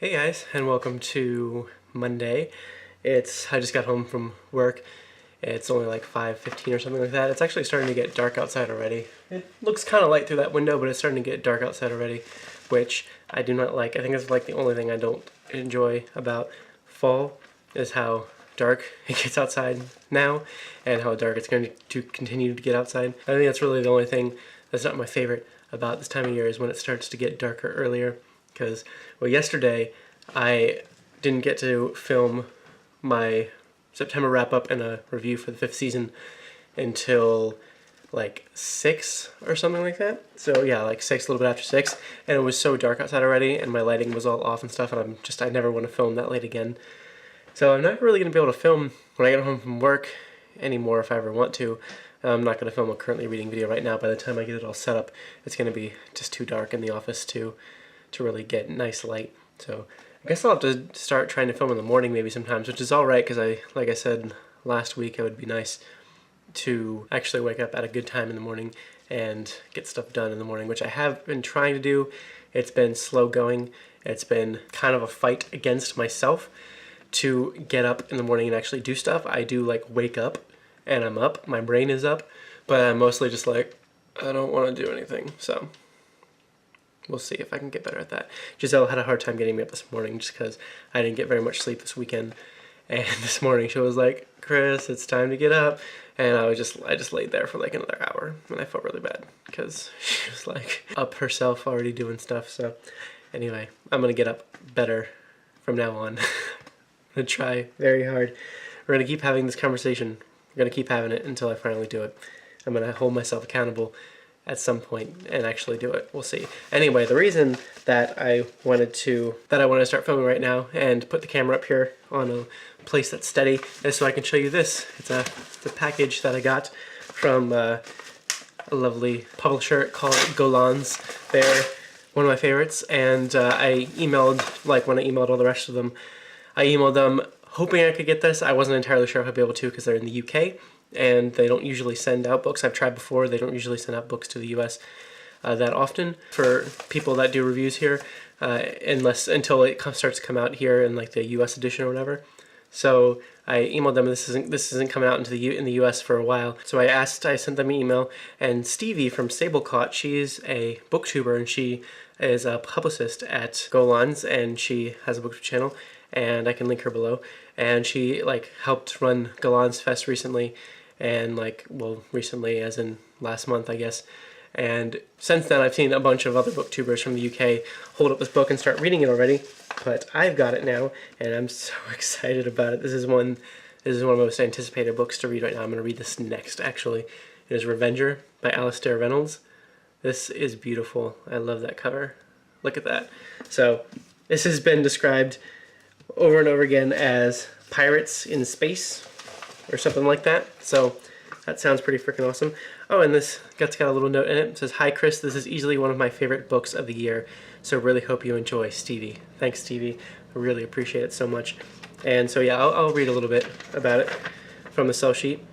Hey guys, and welcome to Monday. I just got home from work. It's only like 5:15 or something like that. It's actually starting to get dark outside already. It looks kind of light through that window, but it's starting to get dark outside already, which I do not like. I think it's like the only thing I don't enjoy about fall is how dark it gets outside now and how dark it's going to continue to get outside. I think that's really the only thing that's not my favorite about this time of year is when it starts to get darker earlier. Because, well, yesterday I didn't get to film my September wrap-up and a review for the 5th season until like 6 or something like that. So yeah, like 6, a little bit after 6, and it was so dark outside already and my lighting was all off and stuff, and I never want to film that late again. So I'm not really going to be able to film when I get home from work anymore if I ever want to. I'm not going to film a currently reading video right now. By the time I get it all set up, it's going to be just too dark in the office to really get nice light. So I guess I'll have to start trying to film in the morning maybe sometimes, which is alright because like I said last week, it would be nice to actually wake up at a good time in the morning and get stuff done in the morning, which I have been trying to do. It's been slow going. It's been kind of a fight against myself to get up in the morning and actually do stuff. I do like wake up and I'm up, my brain is up, but I'm mostly just like, I don't want to do anything, so we'll see if I can get better at that. Giselle had a hard time getting me up this morning just because I didn't get very much sleep this weekend. And this morning she was like, Chris, it's time to get up. And I just laid there for like another hour. And I felt really bad because she was like up herself already doing stuff. So anyway, I'm going to get up better from now on. I'm going to try very hard. We're going to keep having this conversation. We're going to keep having it until I finally do it. I'm going to hold myself accountable at some point and actually do it. We'll see. Anyway, the reason that I wanted to start filming right now and put the camera up here on a place that's steady is so I can show you this. It's a package that I got from a lovely publisher called Golans. They're one of my favorites, and I emailed, like when I emailed all the rest of them, I emailed them hoping I could get this. I wasn't entirely sure if I'd be able to because they're in the UK. And they don't usually send out books. I've tried before. They don't usually send out books to the US that often for people that do reviews here, until it starts to come out here in like the US edition or whatever. So I emailed them. This isn't coming out in the US for a while. So I sent them an email, and Stevie from Stablecaught, she's a booktuber and she is a publicist at Golans, and she has a booktube channel, and I can link her below. And she like helped run Golans Fest recently. And like, well, recently as in last month, I guess. And since then I've seen a bunch of other booktubers from the UK hold up this book and start reading it already, but I've got it now and I'm so excited about it. This is one of the most anticipated books to read right now. I'm going to read this next, actually. It is Revenger by Alastair Reynolds. This is beautiful. I love that cover. Look at that. So this has been described over and over again as pirates in space, or something like that. So that sounds pretty freaking awesome. Oh, and this got a little note in it. It says, "Hi Chris, this is easily one of my favorite books of the year, so really hope you enjoy, Stevie." Thanks, Stevie. I really appreciate it so much. And so yeah, I'll read a little bit about it from the sell sheet.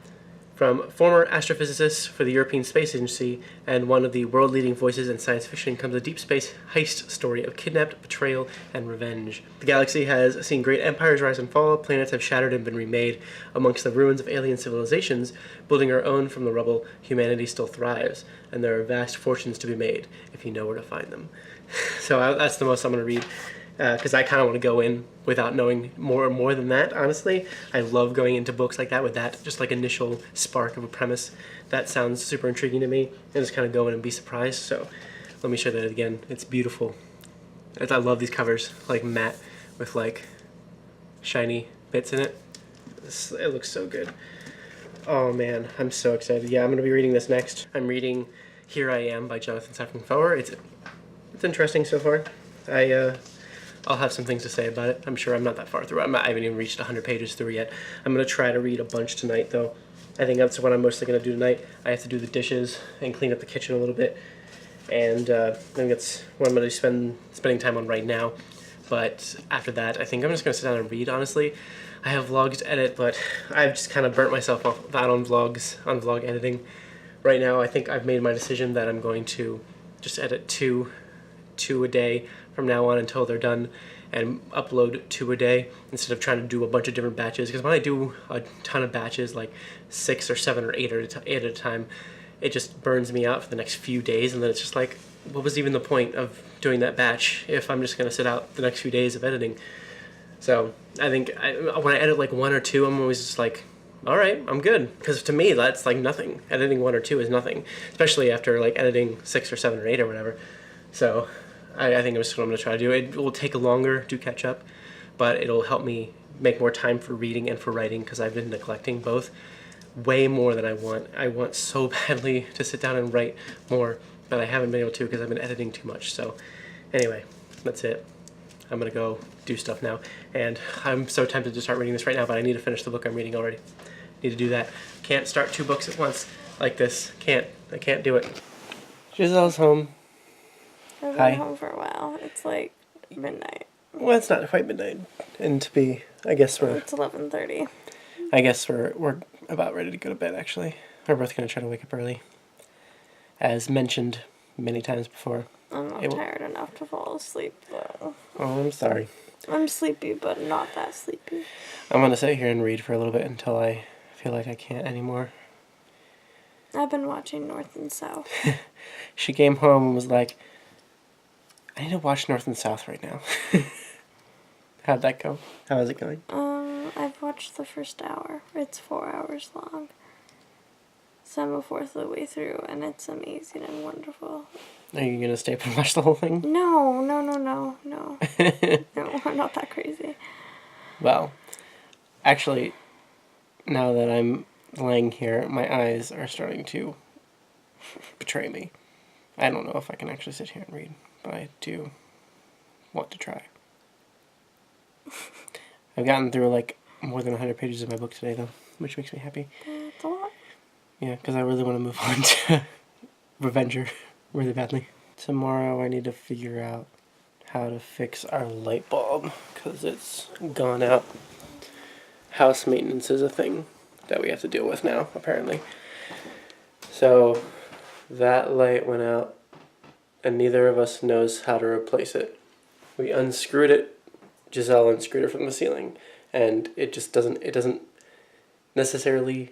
From former astrophysicist for the European Space Agency and one of the world-leading voices in science fiction comes a deep space heist story of kidnapped, betrayal, and revenge. The galaxy has seen great empires rise and fall, planets have shattered and been remade. Amongst the ruins of alien civilizations, building our own from the rubble, humanity still thrives, and there are vast fortunes to be made if you know where to find them. So that's the most I'm going to read, because I kind of want to go in without knowing more than that, honestly. I love going into books like that with that just like initial spark of a premise. That sounds super intriguing to me, and just kind of go in and be surprised. So let me show that again. It's beautiful. I love these covers, like matte with like shiny bits in it. It looks so good. Oh man, I'm so excited. Yeah, I'm going to be reading this next. I'm reading Here I Am by Jonathan Safran Foer. It's interesting so far. I'll have some things to say about it. I'm sure I'm not that far through. I haven't even reached 100 pages through yet. I'm going to try to read a bunch tonight, though. I think that's what I'm mostly going to do tonight. I have to do the dishes and clean up the kitchen a little bit. And I think that's what I'm going to be spending time on right now. But after that, I think I'm just going to sit down and read, honestly. I have vlogs to edit, but I've just kind of burnt myself off on vlog editing. Right now, I think I've made my decision that I'm going to just edit two a day from now on until they're done and upload 2 a day instead of trying to do a bunch of different batches. Because when I do a ton of batches, like 6 or 7 or 8 at a time, it just burns me out for the next few days, and then it's just like, what was even the point of doing that batch if I'm just going to sit out the next few days of editing? So I think when I edit like 1 or 2, I'm always just like, all right, I'm good. Because to me, that's like nothing. Editing 1 or 2 is nothing, especially after like editing 6 or 7 or 8 or whatever. So I think that's what I'm going to try to do. It will take longer to catch up, but it'll help me make more time for reading and for writing, because I've been neglecting both way more than I want. I want so badly to sit down and write more, but I haven't been able to because I've been editing too much. So anyway, that's it. I'm going to go do stuff now, and I'm so tempted to start reading this right now, but I need to finish the book I'm reading already. Need to do that. Can't start 2 books at once like this. I can't do it. Giselle's home. I've Hi. been home for a while. It's like midnight. Well, it's not quite midnight, and to be, I guess It's 11:30. we're about ready to go to bed. Actually, we're both gonna try to wake up early, as mentioned many times before. I'm not tired enough to fall asleep though. Oh, I'm sorry. I'm sleepy, but not that sleepy. I'm gonna sit here and read for a little bit until I feel like I can't anymore. I've been watching North and South. She came home and was like, I need to watch North and South right now. How'd that go? How is it going? I've watched the first hour. It's 4 hours long. So I'm a fourth of the way through, and it's amazing and wonderful. Are you gonna stay up and watch the whole thing? No. No, I'm not that crazy. Well, actually, now that I'm laying here, my eyes are starting to betray me. I don't know if I can actually sit here and read, but I do want to try. I've gotten through like more than 100 pages of my book today, though, which makes me happy. It's a lot. Yeah, because I really want to move on to Revenger really badly. Tomorrow I need to figure out how to fix our light bulb, because it's gone out. House maintenance is a thing that we have to deal with now, apparently. So that light went out, and neither of us knows how to replace it. We unscrewed it. Giselle unscrewed it from the ceiling, and it doesn't necessarily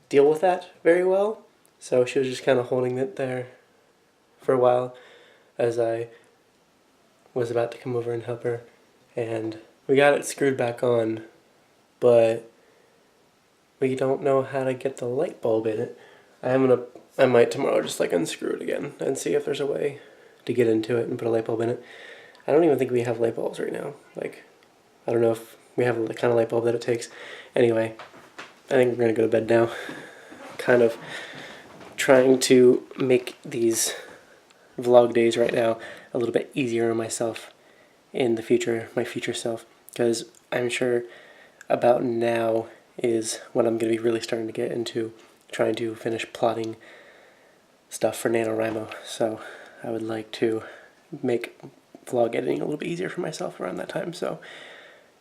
deal with that very well. So she was just kind of holding it there for a while as I was about to come over and help her, and we got it screwed back on, but we don't know how to get the light bulb in it. I might tomorrow just like unscrew it again and see if there's a way to get into it and put a light bulb in it. I don't even think we have light bulbs right now. Like, I don't know if we have the kind of light bulb that it takes. Anyway, I think we're gonna go to bed now. Kind of trying to make these vlog days right now a little bit easier on myself in the future, my future self, because I'm sure about now is when I'm going to be really starting to get into trying to finish plotting stuff for NaNoWriMo. So I would like to make vlog editing a little bit easier for myself around that time. So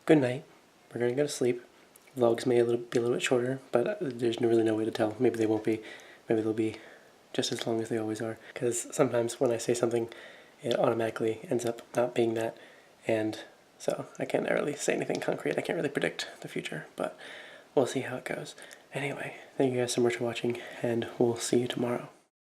good night. We're going to go to sleep. Vlogs may be a little bit shorter, but there's really no way to tell. Maybe they won't be. Maybe they'll be just as long as they always are. Because sometimes when I say something, it automatically ends up not being that. And so I can't really say anything concrete. I can't really predict the future, but we'll see how it goes. Anyway, thank you guys so much for watching, and we'll see you tomorrow.